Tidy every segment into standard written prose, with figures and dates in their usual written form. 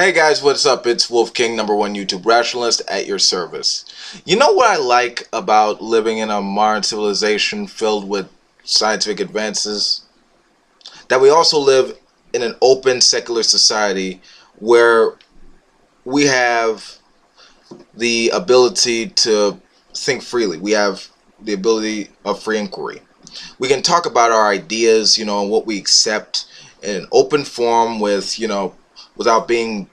Hey guys, what's up? It's Wolf King, #1 YouTube rationalist at your service. You know what I like about living in a modern civilization filled with scientific advances? That we also live in an open secular society where we have the ability to think freely. We have the ability of free inquiry. We can talk about our ideas, and what we accept in an open form without being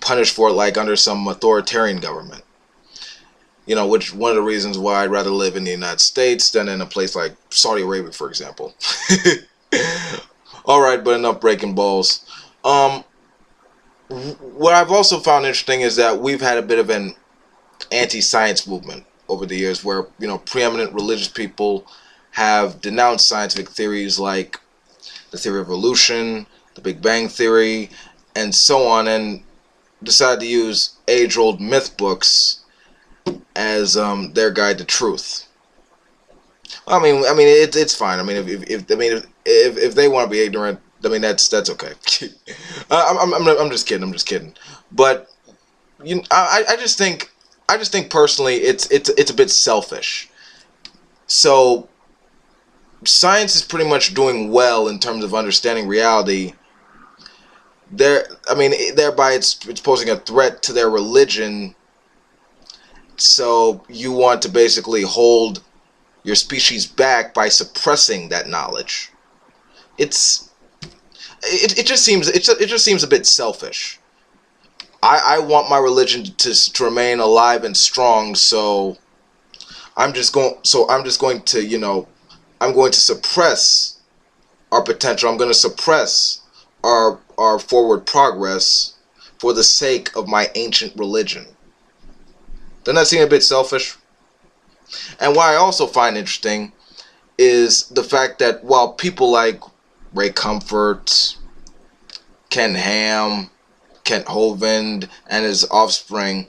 punished for it like under some authoritarian government. Which one of the reasons why I'd rather live in the United States than in a place like Saudi Arabia, for example. Alright, but enough breaking balls. What I've also found interesting is that we've had a bit of an anti-science movement over the years where, preeminent religious people have denounced scientific theories like the theory of evolution, the Big Bang Theory, and so on, and decided to use age-old myth books as their guide to truth. It's fine. If they want to be ignorant, that's okay. I'm just kidding. But I just think personally it's a bit selfish. So science is pretty much doing well in terms of understanding reality. Thereby it's posing a threat to their religion. So you want to basically hold your species back by suppressing that knowledge. It just seems a bit selfish. I want my religion to remain alive and strong, so I'm going to suppress our potential. I'm going to suppress our forward progress for the sake of my ancient religion. Doesn't that seem a bit selfish? And what I also find interesting is the fact that while people like Ray Comfort, Ken Ham, Kent Hovind, and his offspring,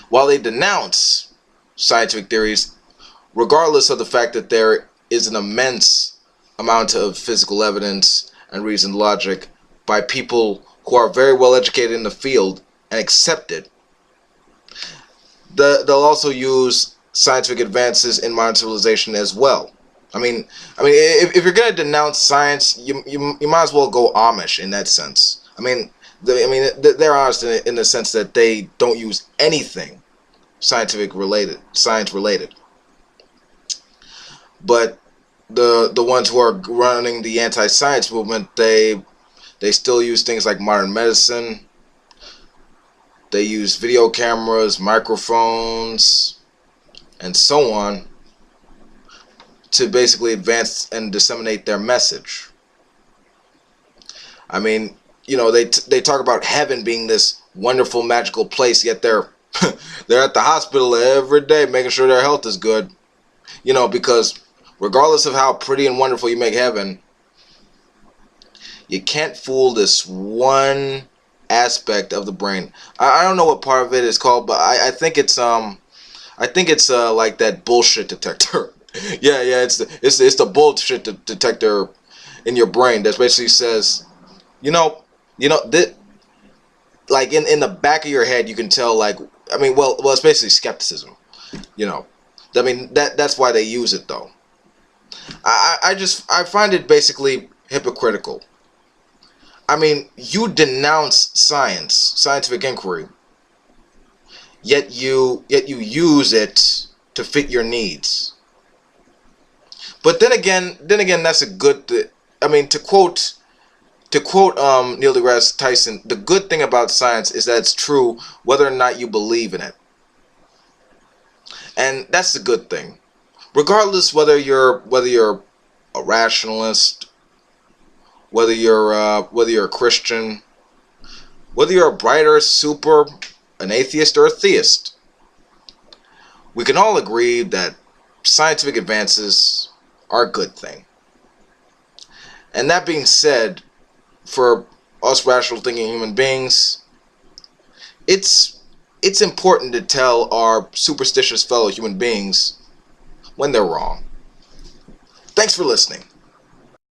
while they denounce scientific theories, regardless of the fact that there is an immense amount of physical evidence and reasoned logic by people who are very well educated in the field and accept it, they'll also use scientific advances in modern civilization as well. If you're gonna denounce science, you might as well go Amish in that sense. They're honest in the sense that they don't use anything science related. But the ones who are running the anti-science movement, they still use things like modern medicine. They use video cameras, microphones, and so on to basically advance and disseminate their message. They talk about heaven being this wonderful, magical place, yet they're at the hospital every day making sure their health is good. Because regardless of how pretty and wonderful you make heaven, you can't fool this one aspect of the brain. I don't know what part of it is called, but I think it's like that bullshit detector. yeah, it's the bullshit detector in your brain that basically says, that, like in the back of your head you can tell, it's basically skepticism. That's why they use it though. I find it basically hypocritical. You denounce scientific inquiry, yet you use it to fit your needs. But then again, that's a good. To quote Neil deGrasse Tyson, the good thing about science is that it's true whether or not you believe in it, and that's the good thing. Regardless whether you're a rationalist, whether you're a Christian, whether you're a bright or a super, an atheist or a theist, we can all agree that scientific advances are a good thing. And that being said, for us rational thinking human beings, it's important to tell our superstitious fellow human beings when they're wrong. Thanks for listening.